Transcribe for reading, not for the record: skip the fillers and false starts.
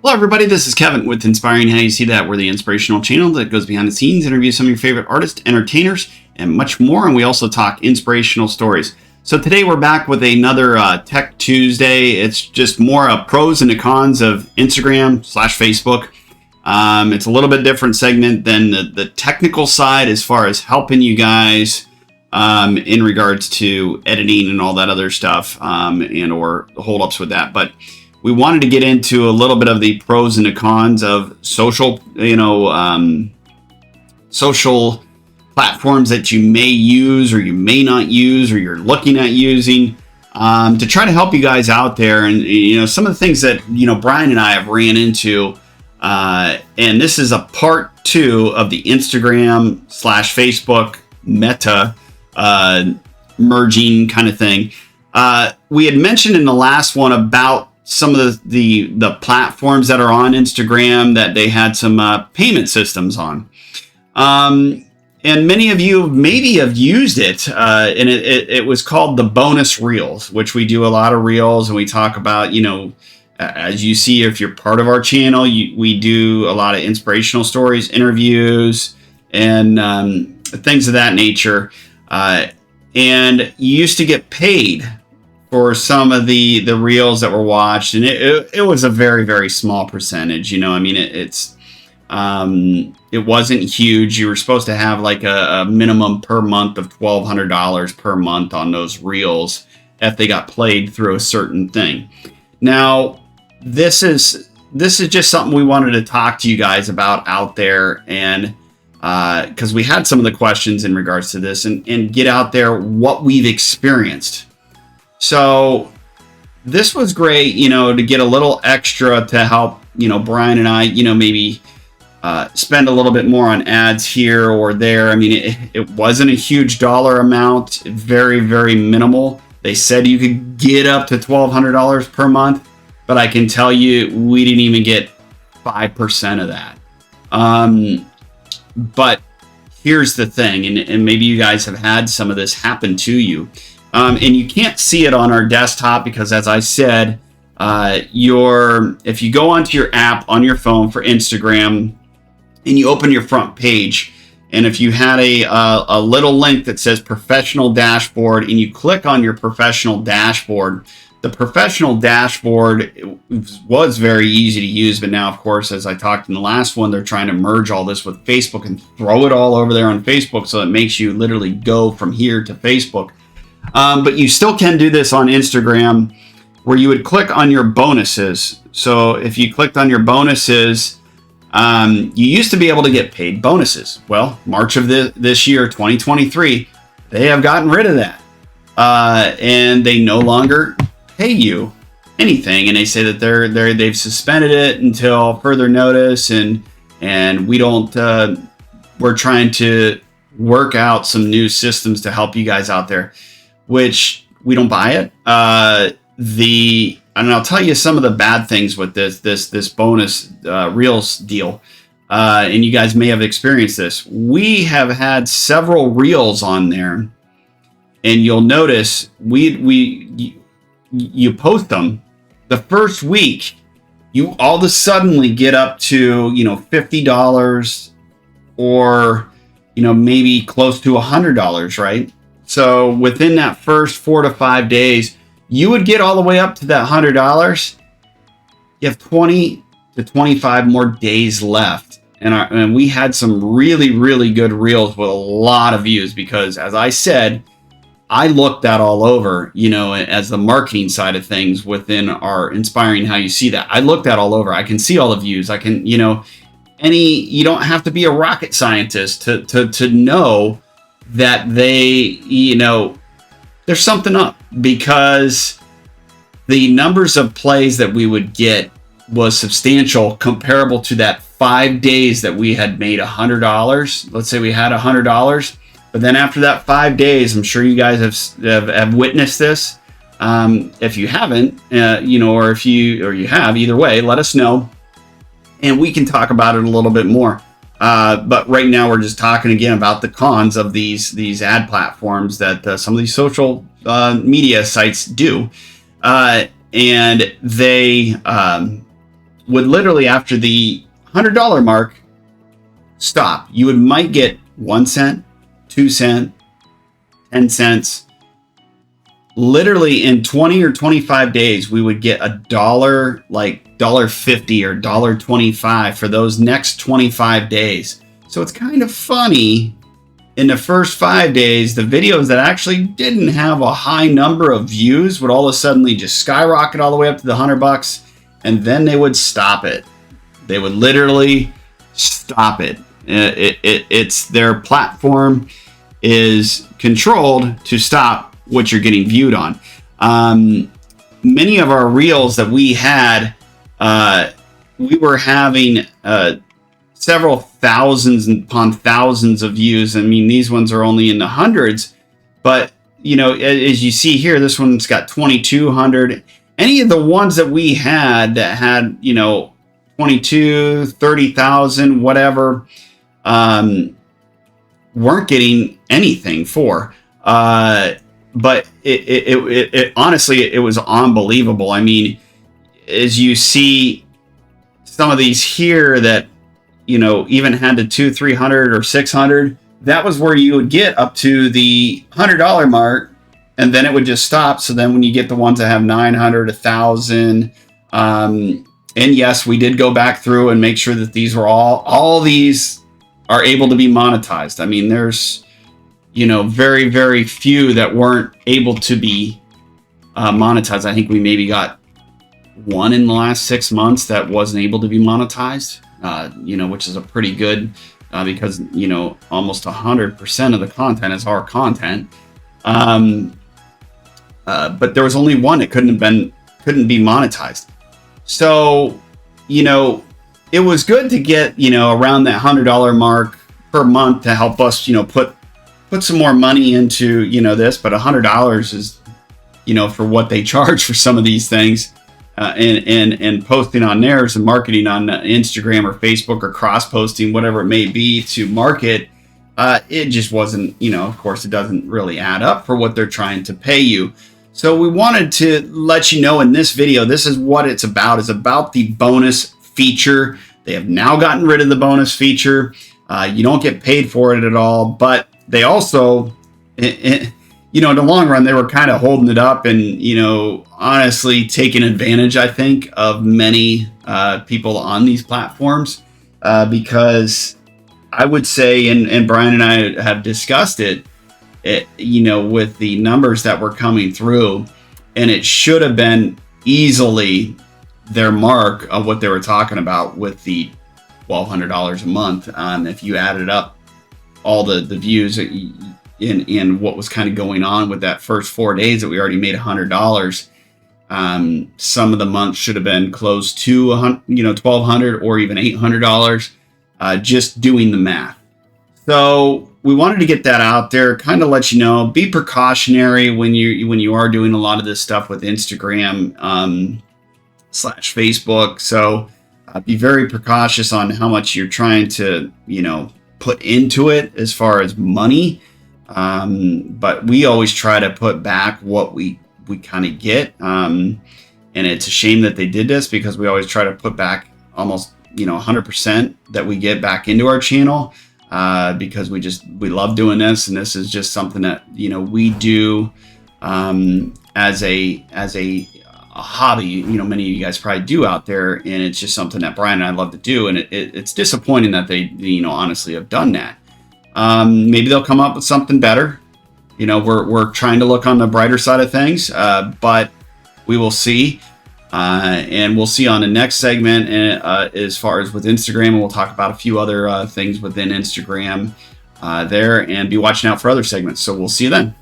Hello, everybody. This is Kevin with Inspiring How You See That. We're the inspirational channel that goes behind the scenes, interviews some of your favorite artists, entertainers, and much more. And we also talk inspirational stories. So today we're back with another Tech Tuesday. It's just more pros and the cons of Instagram/Facebook. It's a little bit different segment than the technical side as far as helping you guys in regards to editing and all that other stuff and or holdups with that. But we wanted to get into a little bit of the pros and the cons of social, social platforms that you may use or you may not use or you're looking at using to try to help you guys out there. And, some of the things that, Brian and I have ran into, and this is a part 2 of the Instagram/Facebook meta merging kind of thing. We had mentioned in the last one about some of the platforms that are on Instagram that they had some payment systems on. And many of you maybe have used it. And it was called the bonus reels, which we do a lot of reels and we talk about, as you see, if you're part of our channel, we do a lot of inspirational stories, interviews, and things of that nature. And you used to get paid for some of the reels that were watched, and it was a very, very small percentage. It wasn't huge. You were supposed to have like a minimum per month of $1,200 per month on those reels if they got played through a certain thing. Now, this is just something we wanted to talk to you guys about out there, and because we had some of the questions in regards to this, and get out there what we've experienced. So this was great, to get a little extra to help, Brian and I, maybe spend a little bit more on ads here or there. I mean, it wasn't a huge dollar amount, very, very minimal. They said you could get up to $1,200 per month, but I can tell you we didn't even get 5% of that. But here's the thing, and maybe you guys have had some of this happen to you. And you can't see it on our desktop because, as I said, if you go onto your app on your phone for Instagram and you open your front page, and if you had a little link that says professional dashboard and you click on your professional dashboard, the professional dashboard was very easy to use. But now, of course, as I talked in the last one, they're trying to merge all this with Facebook and throw it all over there on Facebook. So it makes you literally go from here to Facebook. But you still can do this on Instagram where you would click on your bonuses. So if you clicked on your bonuses, you used to be able to get paid bonuses. Well, March of this year, 2023, they have gotten rid of that. And they no longer pay you anything. And they say that they've suspended it until further notice. And we're trying to work out some new systems to help you guys out there, which we don't buy it. And I'll tell you some of the bad things with this bonus reels deal. And you guys may have experienced this. We have had several reels on there, and you'll notice you post them the first week, you all of a sudden get up to $50 or maybe close to $100, right? So within that first 4 to 5 days, you would get all the way up to that $100. You have 20 to 25 more days left. And we had some really, really good reels with a lot of views because, as I said, I looked that all over, as the marketing side of things within our Inspiring How You See That. I looked that all over. I can see all the views. I can, you don't have to be a rocket scientist to know that there's something up, because the numbers of plays that we would get was substantial, comparable to that 5 days that we had made $100. Let's say we had $100, but then after that 5 days, I'm sure you guys have witnessed this. If you haven't, or if you have, either way, let us know, and we can talk about it a little bit more. But right now we're just talking again about the cons of these ad platforms that some of these social media sites do. And they would literally, after the $100 mark, stop. You might get 1 cent, 2 cent, 10 cents. Literally in 20 or 25 days, we would get $1, like $1.50 or $1.25 for those next 25 days. So it's kind of funny. In the first 5 days, the videos that actually didn't have a high number of views would all of a sudden just skyrocket all the way up to the $100, and then they would stop it. They would literally stop it. It's their platform is controlled to stop what you're getting viewed on. Many of our reels that we had, we were having several thousands upon thousands of views. I mean, these ones are only in the hundreds, but you know, as you see here, this one's got 2,200. Any of the ones that we had that had, you know, 22, 30,000, whatever, weren't getting anything for. But it honestly, it was unbelievable. I mean, as you see some of these here that, you know, even had to 200, 300 or 600, that was where you would get up to the $100 mark, and then it would just stop. So then when you get the ones that have 900, 1,000, and yes, we did go back through and make sure that these were all these are able to be monetized. I mean, there's, you know, very, very few that weren't able to be monetized. I think we maybe got one in the last 6 months that wasn't able to be monetized, you know, which is a pretty good, because, you know, almost 100% of the content is our content. But there was only one that couldn't be monetized. So, you know, it was good to get, you know, around that $100 mark per month to help us, you know, put some more money into, you know, this. But $100 is, you know, for what they charge for some of these things, and posting on theirs and marketing on Instagram or Facebook or cross posting, whatever it may be to market. It just wasn't, you know, of course, it doesn't really add up for what they're trying to pay you. So we wanted to let you know in this video, this is what it's about. It's about the bonus feature. They have now gotten rid of the bonus feature. You don't get paid for it at all, but they also, you know, in the long run, they were kind of holding it up and, you know, honestly taking advantage, I think, of many people on these platforms, because I would say, and Brian and I have discussed it, you know, with the numbers that were coming through, and it should have been easily their mark of what they were talking about with the $1,200 a month. If you added up all the views in what was kind of going on with that first 4 days that we already made $100, some of the months should have been close to $1,200 or even $800, just doing the math. So we wanted to get that out there, kind of let you know, be precautionary when you are doing a lot of this stuff with Instagram / Facebook. So be very precautious on how much you're trying to, you know, put into it as far as money. But we always try to put back what we kind of get. And it's a shame that they did this, because we always try to put back almost, you know, 100% that we get back into our channel, because we love doing this. And this is just something that, you know, we do, as a hobby, you know, many of you guys probably do out there. And it's just something that Brian and I love to do. And it's disappointing that they, you know, honestly have done that. Maybe they'll come up with something better. You know, we're trying to look on the brighter side of things, but we will see. And we'll see on the next segment, as far as with Instagram, and we'll talk about a few other things within Instagram there, and be watching out for other segments. So we'll see you then.